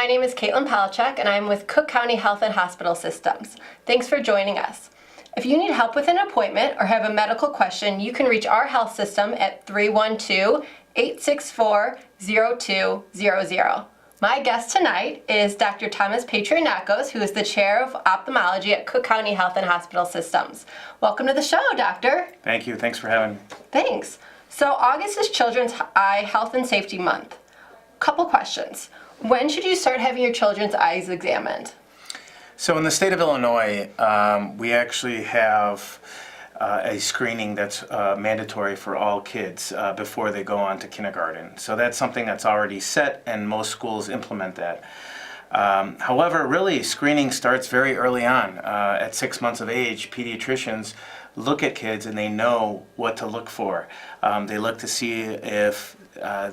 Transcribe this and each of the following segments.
my name is Caitlin Palachuk, and I'm with Cook County Health and Hospital Systems. Thanks for joining us. If you need help with an appointment or have a medical question, you can reach our health system at 312-864-0200. My guest tonight is Dr. Thomas Pathanalous, who is the Chair of Ophthalmology at Cook County Health and Hospital Systems. Welcome to the show, Doctor. Thank you. Thanks for having me. Thanks. So August is Children's Eye Health and Safety Month. Couple questions. When should you start having your children's eyes examined? So in the state of Illinois, we actually have a screening that's mandatory for all kids before they go on to kindergarten. So that's something that's already set, and most schools implement that. However, really, screening starts very early on. At 6 months of age, pediatricians look at kids and they know what to look for. They look to see if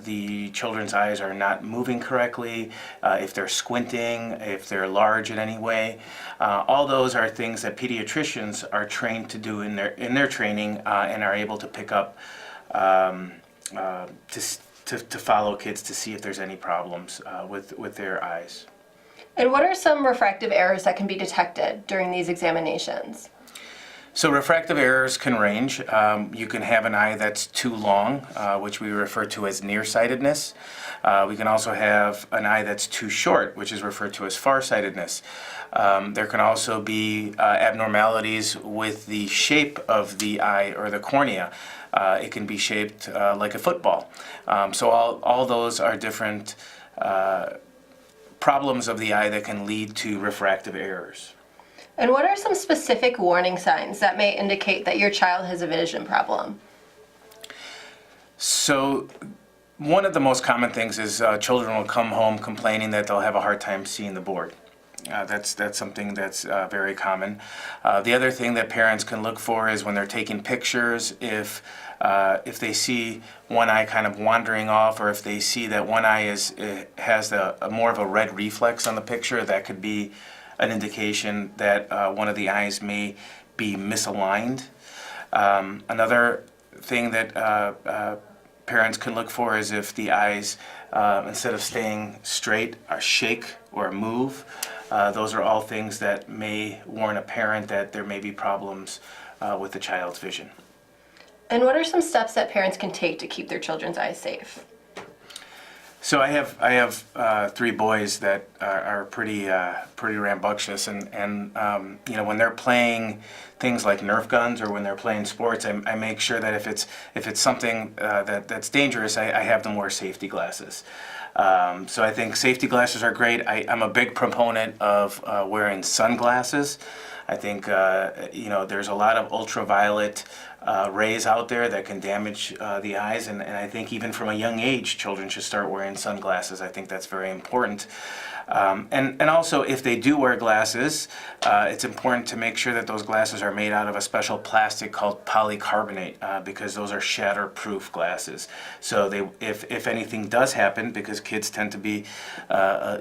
the children's eyes are not moving correctly, if they're squinting, if they're large in any way. All those are things that pediatricians are trained to do in their training and are able to pick up to follow kids to see if there's any problems with their eyes. And what are some refractive errors that can be detected during these examinations? So refractive errors can range. You can have an eye that's too long, which we refer to as nearsightedness. We can also have an eye that's too short, which is referred to as farsightedness. There can also be abnormalities with the shape of the eye or the cornea. It can be shaped like a football. So all those are different problems of the eye that can lead to refractive errors. And what are some specific warning signs that may indicate that your child has a vision problem? So one of the most common things is children will come home complaining that they'll have a hard time seeing the board. That's something that's very common. The other thing that parents can look for is when they're taking pictures, if they see one eye kind of wandering off, or if they see that one eye has more of a red reflex on the picture, that could be an indication that one of the eyes may be misaligned. Another thing that parents can look for is if the eyes, instead of staying straight, shake or move. Those are all things that may warn a parent that there may be problems with the child's vision. And what are some steps that parents can take to keep their children's eyes safe? So I have 3 boys that are pretty rambunctious, and you know, when they're playing things like Nerf guns or when they're playing sports, I make sure that if it's something that's dangerous, I have them wear safety glasses. So I think safety glasses are great. I'm a big proponent of wearing sunglasses. I think you know, there's a lot of ultraviolet rays out there that can damage the eyes, and I think even from a young age, children should start wearing sunglasses. I think that's very important. And also, if they do wear glasses, it's important to make sure that those glasses are made out of a special plastic called polycarbonate, because those are shatter-proof glasses. So if anything does happen, because kids tend to be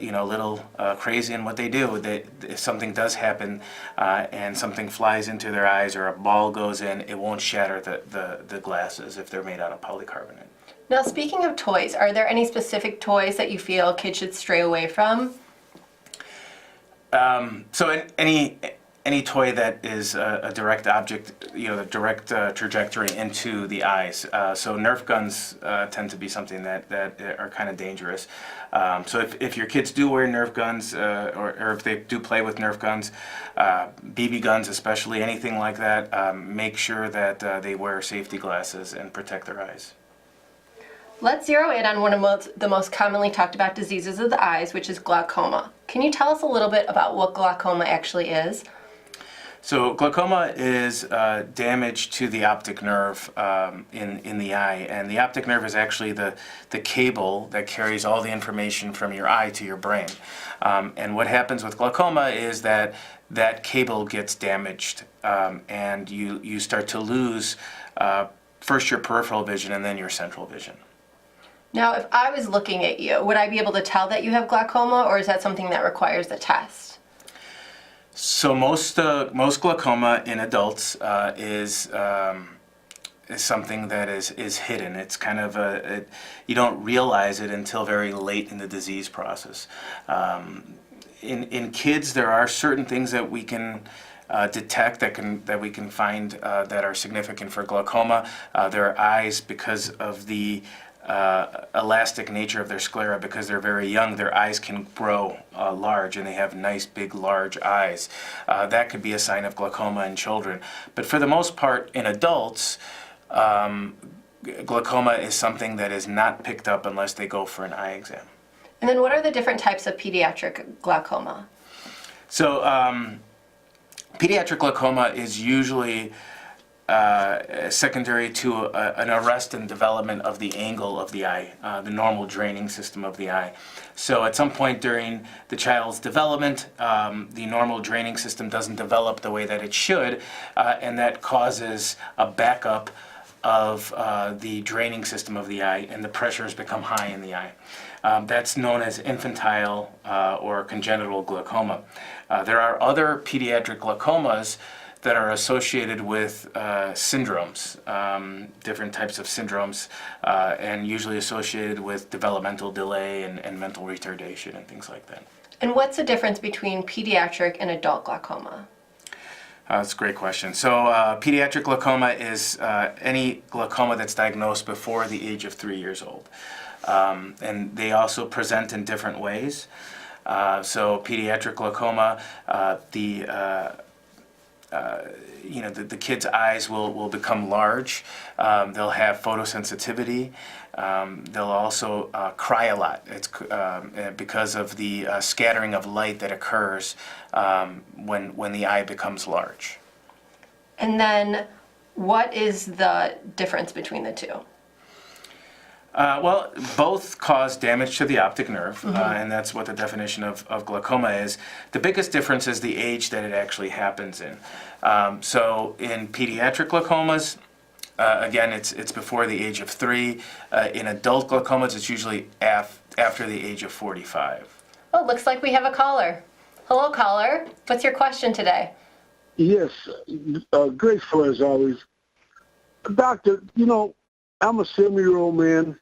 you know, a little crazy in what they do, if something does happen and something flies into their eyes or a ball goes in, it won't shatter the glasses if they're made out of polycarbonate. Now, speaking of toys, are there any specific toys that you feel kids should stray away from? So any toy that is a direct object, you know, a direct trajectory into the eyes. So Nerf guns tend to be something that are kind of dangerous. So if your kids do wear Nerf guns, or if they do play with Nerf guns, BB guns especially, anything like that, make sure that they wear safety glasses and protect their eyes. Let's zero in on one of the most commonly talked about diseases of the eyes, which is glaucoma. Can you tell us a little bit about what glaucoma actually is? So glaucoma is damage to the optic nerve in the eye, and the optic nerve is actually the cable that carries all the information from your eye to your brain. And what happens with glaucoma is that cable gets damaged, and you start to lose first your peripheral vision and then your central vision. Now, if I was looking at you, would I be able to tell that you have glaucoma, or is that something that requires a test? So most glaucoma in adults is something that is hidden. It's kind of you don't realize it until very late in the disease process. In kids, there are certain things that we can detect that we can find that are significant for glaucoma. Their eyes, because of the elastic nature of their sclera, because they're very young, their eyes can grow large, and they have nice big large eyes. That could be a sign of glaucoma in children. But for the most part, in adults, glaucoma is something that is not picked up unless they go for an eye exam. And then what are the different types of pediatric glaucoma? So pediatric glaucoma is usually secondary to an arrest and development of the angle of the eye, the normal draining system of the eye. So at some point during the child's development, the normal draining system doesn't develop the way that it should, and that causes a backup of the draining system of the eye, and the pressures become high in the eye. That's known as infantile or congenital glaucoma. There are other pediatric glaucomas that are associated with syndromes, different types of syndromes, and usually associated with developmental delay and mental retardation and things like that. And what's the difference between pediatric and adult glaucoma? That's a great question. So pediatric glaucoma is any glaucoma that's diagnosed before the age of 3 years old. And they also present in different ways. So pediatric glaucoma, the kid's eyes will become large. They'll have photosensitivity. They'll also cry a lot. It's because of the scattering of light that occurs when the eye becomes large. And then what is the difference between the two? Well, both cause damage to the optic nerve, and that's what the definition of glaucoma is. The biggest difference is the age that it actually happens in. So in pediatric glaucomas, again, it's before the age of 3. In adult glaucomas, it's usually after the age of 45. Oh, looks like we have a caller. Hello, caller. What's your question today? Yes, grateful as always. Doctor, I'm a 70-year-old man.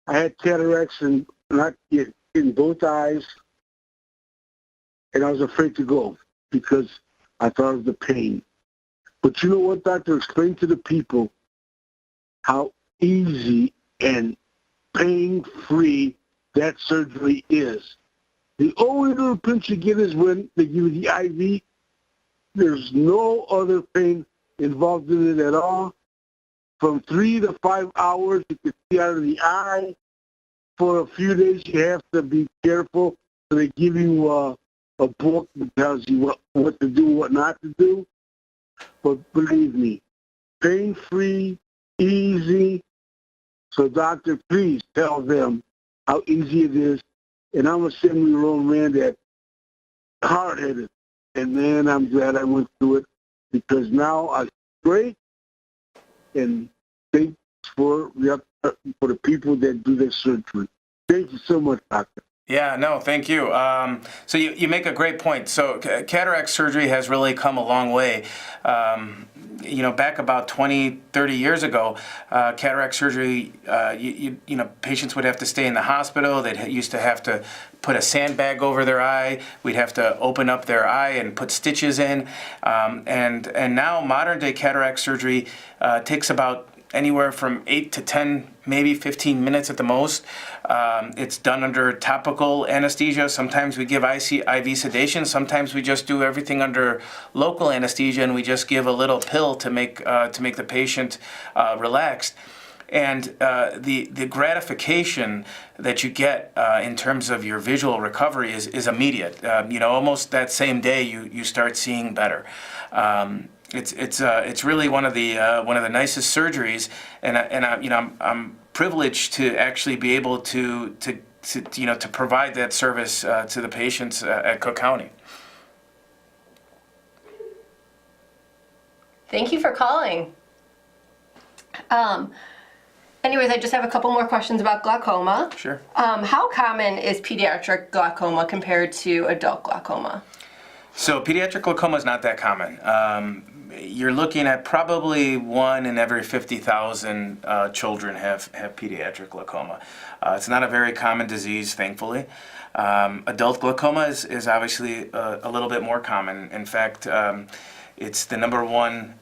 I had cataracts in both eyes, and I was afraid to go because I thought of the pain. But you know what, doctor? Explain to the people how easy and pain-free that surgery is. The only little pinch you get is when they give you the IV. There's no other pain involved in it at all. From 3 to 5 hours, you can see out of the eye. For a few days, you have to be careful. So they give you a book that tells you what to do, what not to do. But believe me, pain-free, easy. So, doctor, please tell them how easy it is. And I'm a 70-year-old man that's hard-headed. And, man, I'm glad I went through it because now I'm straight. And thanks for the people that do this surgery. Thank you so much, doctor. Yeah, no, thank you. So you make a great point. So cataract surgery has really come a long way. Back about 20, 30 years ago, cataract surgery, patients would have to stay in the hospital. They used to have to put a sandbag over their eye. We'd have to open up their eye and put stitches in. And now modern day cataract surgery takes about anywhere from 8 to 10, maybe 15 minutes at the most. It's done under topical anesthesia. Sometimes we give IV sedation. Sometimes we just do everything under local anesthesia, and we just give a little pill to make the patient relaxed. And the gratification that you get in terms of your visual recovery is immediate. Almost that same day you start seeing better. It's really one of the nicest surgeries, and I'm privileged to actually be able to provide that service to the patients at Cook County. Thank you for calling. Anyways, I just have a couple more questions about glaucoma. Sure. How common is pediatric glaucoma compared to adult glaucoma? So pediatric glaucoma is not that common. you're looking at probably 1 in every 50,000 children have pediatric glaucoma. It's not a very common disease, thankfully. Adult glaucoma is obviously a little bit more common. In fact, it's the number one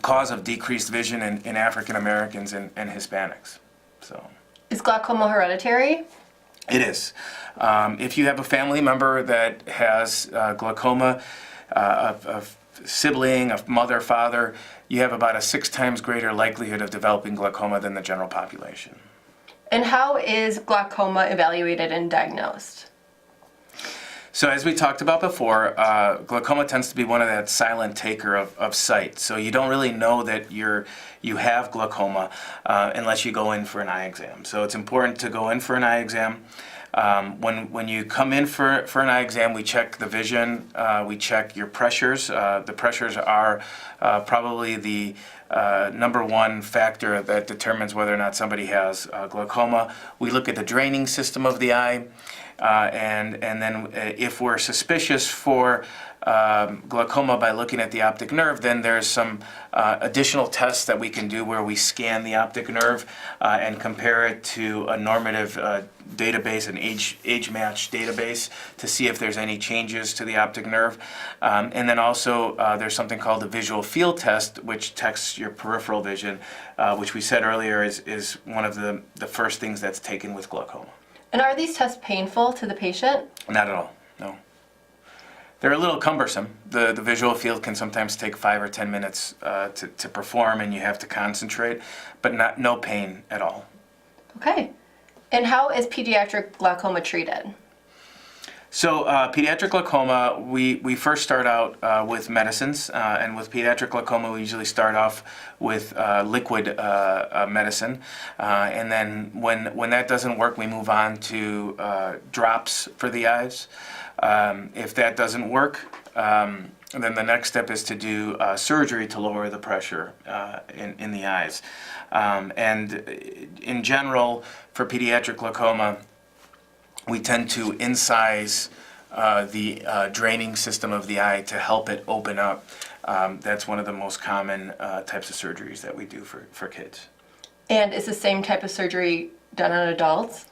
cause of decreased vision in African Americans and Hispanics. So, Is glaucoma hereditary? it is. If you have a family member that has glaucoma, a sibling, a mother, father, you have about a 6 times greater likelihood of developing glaucoma than the general population. And how is glaucoma evaluated and diagnosed? So as we talked about before, glaucoma tends to be one of that silent taker of sight. So you don't really know that you have glaucoma unless you go in for an eye exam. So it's important to go in for an eye exam. When you come in for an eye exam, we check the vision, we check your pressures. The pressures are probably the number one factor that determines whether or not somebody has glaucoma. We look at the draining system of the eye. And then if we're suspicious for glaucoma by looking at the optic nerve, then there's some additional tests that we can do where we scan the optic nerve and compare it to a normative database, an age-matched database, to see if there's any changes to the optic nerve. And then also there's something called the visual field test, which tests your peripheral vision, which we said earlier is one of the first things that's taken with glaucoma. And are these tests painful to the patient? Not at all, no. They're a little cumbersome. The visual field can sometimes take 5 or 10 minutes to perform, and you have to concentrate, but no pain at all. Okay. And how is pediatric glaucoma treated? So pediatric glaucoma, we first start out with medicines, and with pediatric glaucoma we usually start off with liquid medicine, and then when that doesn't work, we move on to drops for the eyes. If that doesn't work, then the next step is to do surgery to lower the pressure in the eyes. And in general, for pediatric glaucoma, we tend to incise the draining system of the eye to help it open up. That's one of the most common types of surgeries that we do for kids. And is the same type of surgery done on adults?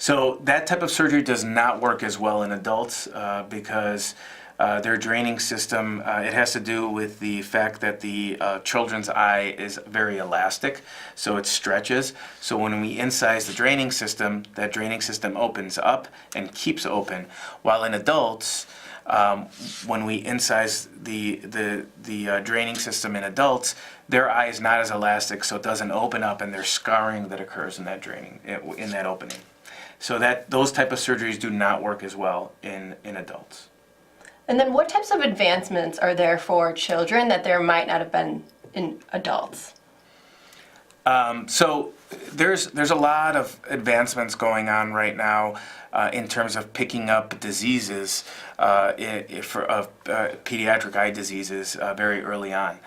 So that type of surgery does not work as well in adults because their draining system, it has to do with the fact that the children's eye is very elastic, so it stretches. So when we incise the draining system, that draining system opens up and keeps open. While in adults, when we incise the draining system in adults, their eye is not as elastic, so it doesn't open up, and there's scarring that occurs in that draining, in that opening. So those type of surgeries do not work as well in adults. And then what types of advancements are there for children that there might not have been in adults? So there's a lot of advancements going on right now in terms of picking up diseases of pediatric eye diseases very early on.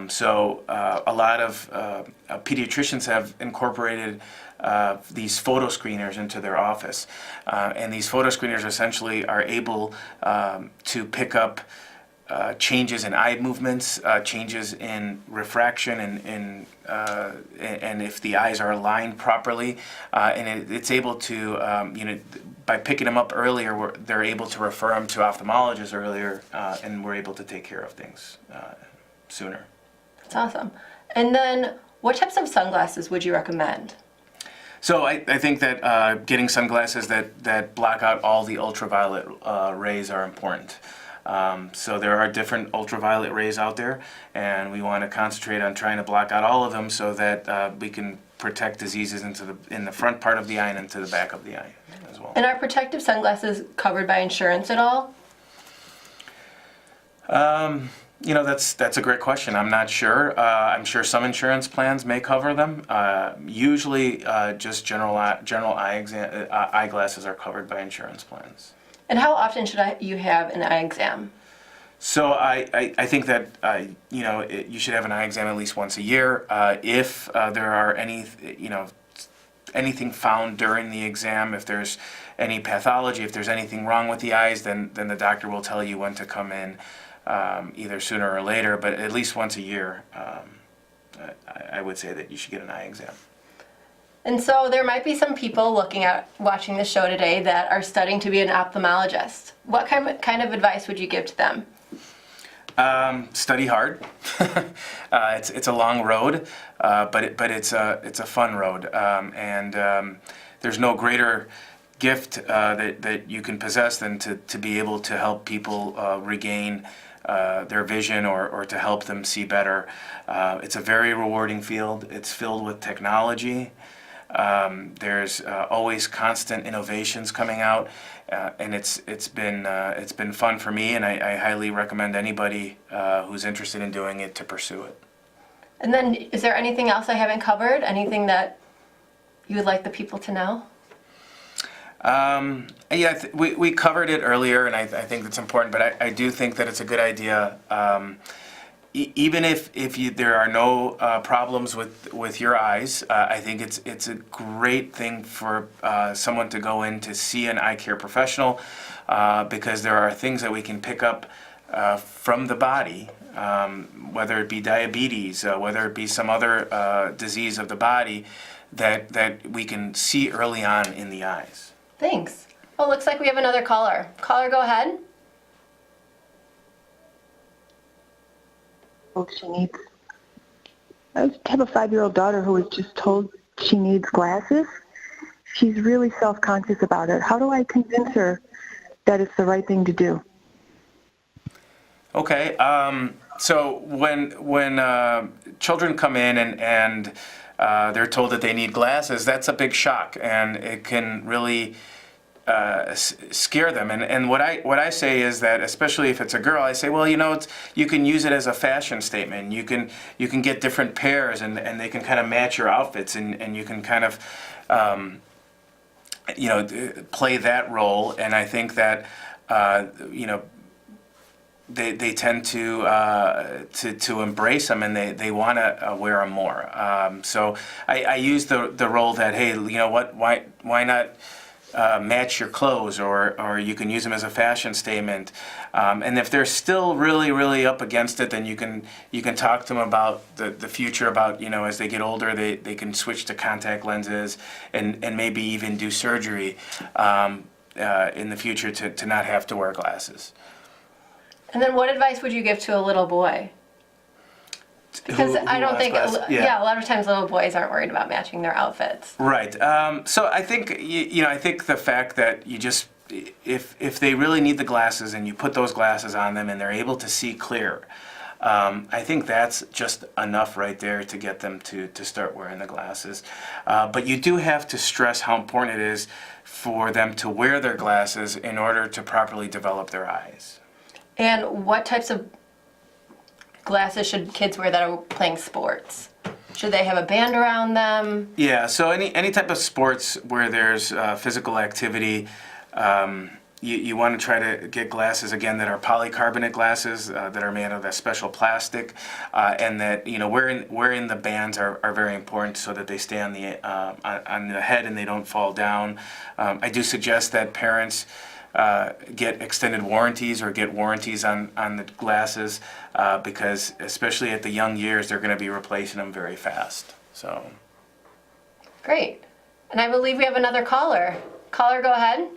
So a lot of pediatricians have incorporated these photo screeners into their office. And these photo screeners essentially are able to pick up changes in eye movements, changes in refraction, and if the eyes are aligned properly. And it's able to, by picking them up earlier, they're able to refer them to ophthalmologists earlier, and we're able to take care of things sooner. That's awesome. And then what types of sunglasses would you recommend? So I think that getting sunglasses that block out all the ultraviolet rays are important. So there are different ultraviolet rays out there, and we want to concentrate on trying to block out all of them so that we can protect diseases in the front part of the eye and into the back of the eye as well. And are protective sunglasses covered by insurance at all? That's a great question. I'm not sure. I'm sure some insurance plans may cover them. Usually, just general eyeglasses are covered by insurance plans. And how often should you have an eye exam? So I think that you should have an eye exam at least once a year. If there are anything found during the exam, if there's any pathology, if there's anything wrong with the eyes, then the doctor will tell you when to come in either sooner or later, but at least once a year, I would say that you should get an eye exam. And so there might be some people watching the show today that are studying to be an ophthalmologist. What kind of advice would you give to them? Study hard. It's a long road, but it's a fun road, and there's no greater gift that you can possess than to be able to help people regain their vision or to help them see better. It's a very rewarding field. It's filled with technology. There's always constant innovations coming out, and it's been fun for me, and I highly recommend anybody who's interested in doing it to pursue it. And then, is there anything else I haven't covered? Anything that you would like the people to know? Yeah, we covered it earlier, and I think that's important, but I do think that it's a good idea. Even if there are no problems with your eyes, I think it's a great thing for someone to go in to see an eye care professional, because there are things that we can pick up from the body, whether it be diabetes, whether it be some other disease of the body, that we can see early on in the eyes. Thanks. Well, it looks like we have another caller. Caller, go ahead. She needs. I have a 5-year-old daughter who was just told she needs glasses. She's really self-conscious about it. How do I convince her that it's the right thing to do? Okay. So when children come in and they're told that they need glasses, that's a big shock, and it can really scare them. And what I say is that, especially if it's a girl, I say, well, you can use it as a fashion statement. You can get different pairs, and they can kind of match your outfits, and you can kind of play that role. And I think that they tend to embrace them, and they want to wear them more. So I use the role that, hey, why not match your clothes, or you can use them as a fashion statement. And if they're still really, really up against it, then you can talk to them about the future, about, as they get older, they can switch to contact lenses and maybe even do surgery in the future to not have to wear glasses. And then what advice would you give to a little boy? Because I don't think, a lot of times little boys aren't worried about matching their outfits. Right. So I think, I think the fact that you just, if they really need the glasses and you put those glasses on them and they're able to see clear, I think that's just enough right there to get them to start wearing the glasses. But you do have to stress how important it is for them to wear their glasses in order to properly develop their eyes. And what types of glasses should kids wear that are playing sports? Should they have a band around them? Yeah, so any type of sports where there's physical activity, you want to try to get glasses, again, that are polycarbonate glasses that are made of a special plastic, and that, wearing the bands are very important so that they stay on the head and they don't fall down. I do suggest that parents get extended warranties or get warranties on the glasses, because especially at the young years, they're going to be replacing them very fast. So. Great. And I believe we have another caller. Caller, go ahead.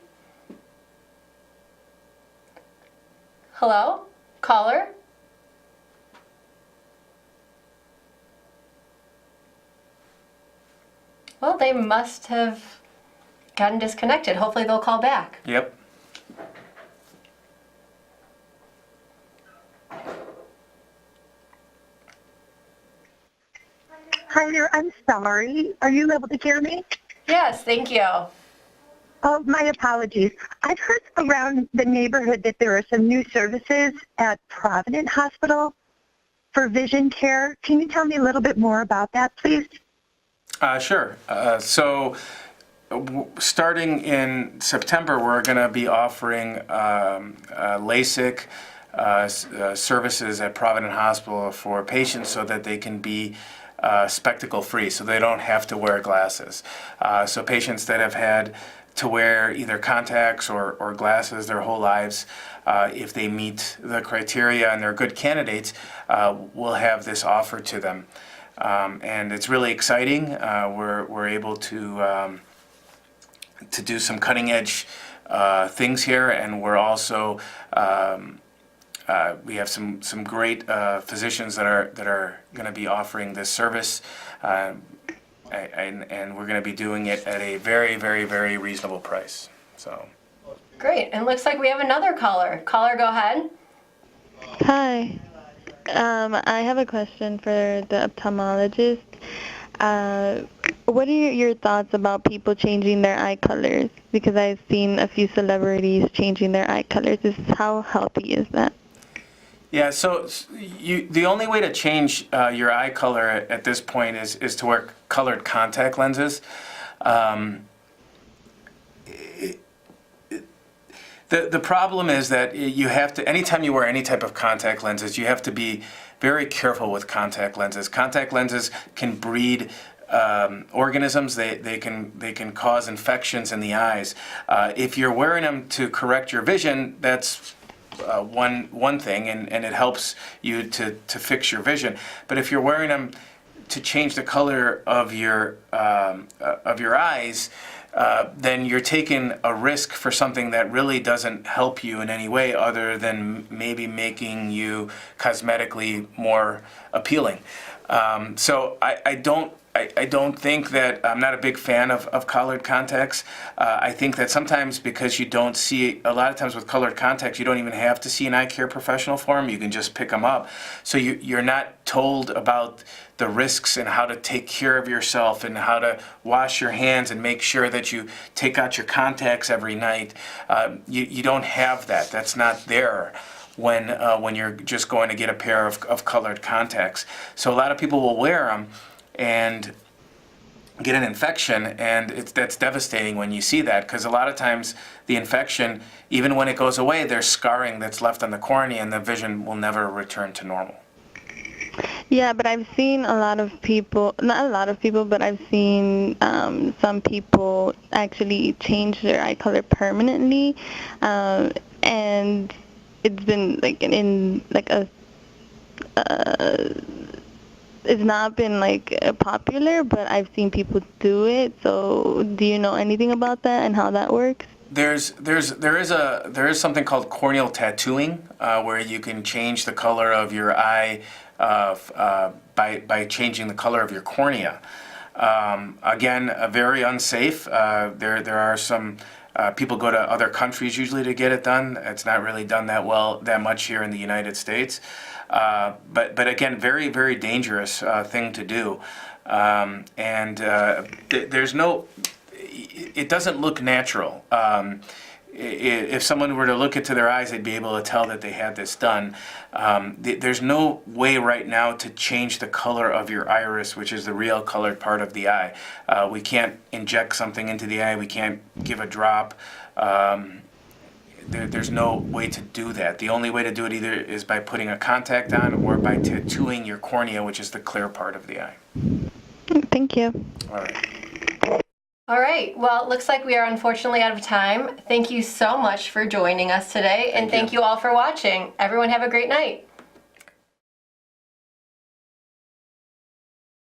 Hello? Caller? Well, they must have gotten disconnected. Hopefully they'll call back. Yep. Hi there, I'm sorry. Are you able to hear me? Yes, thank you. Oh, my apologies. I've heard around the neighborhood that there are some new services at Provident Hospital for vision care. Can you tell me a little bit more about that, please? Sure. So starting in September, we're going to be offering LASIK services at Provident Hospital for patients so that they can be spectacle free, so they don't have to wear glasses. So patients that have had to wear either contacts or glasses their whole lives, if they meet the criteria and they're good candidates, we'll have this offer to them. And it's really exciting. We're able to do some cutting edge things here, and we're also we have some great physicians that are going to be offering this service, and we're going to be doing it at a very, very, very reasonable price. So. Great, and looks like we have another caller. Caller, go ahead. Hi. I have a question for the ophthalmologist. What are your thoughts about people changing their eye colors? Because I've seen a few celebrities changing their eye colors. How healthy is that? Yeah, so the only way to change your eye color at this point is to wear colored contact lenses. The problem is that you have to, anytime you wear any type of contact lenses, you have to be very careful with contact lenses. Contact lenses can breed organisms. They can cause infections in the eyes. If you're wearing them to correct your vision, that's one thing, and it helps you to fix your vision. But if you're wearing them to change the color of your eyes, then you're taking a risk for something that really doesn't help you in any way other than maybe making you cosmetically more appealing. So I don't think that, I'm not a big fan of colored contacts. I think that sometimes because you don't see, a lot of times with colored contacts, you don't even have to see an eye care professional for them. You can just pick them up. So you're not told about the risks and how to take care of yourself and how to wash your hands and make sure that you take out your contacts every night. You don't have that. That's not there when you're just going to get a pair of colored contacts. So a lot of people will wear them and get an infection, and that's devastating when you see that, because a lot of times the infection, even when it goes away, there's scarring that's left on the cornea and the vision will never return to normal. Yeah, but I've seen a lot of people, not a lot of people, but I've seen some people actually change their eye color permanently, and it's been like it's not been like popular, but I've seen people do it. So do you know anything about that and how that works? There is something called corneal tattooing, where you can change the color of your eye by changing the color of your cornea. Again, very unsafe. There are some people go to other countries usually to get it done. It's not really done that much here in the United States. But again, very, very dangerous thing to do. There's no, it doesn't look natural. If someone were to look into their eyes, they'd be able to tell that they had this done. There's no way right now to change the color of your iris, which is the real colored part of the eye. We can't inject something into the eye. We can't give a drop. There's no way to do that. The only way to do it either is by putting a contact on or by tattooing your cornea, which is the clear part of the eye. Thank you. All right. All right, well, it looks like we are unfortunately out of time. Thank you so much for joining us today, and thank you all for watching. Everyone have a great night.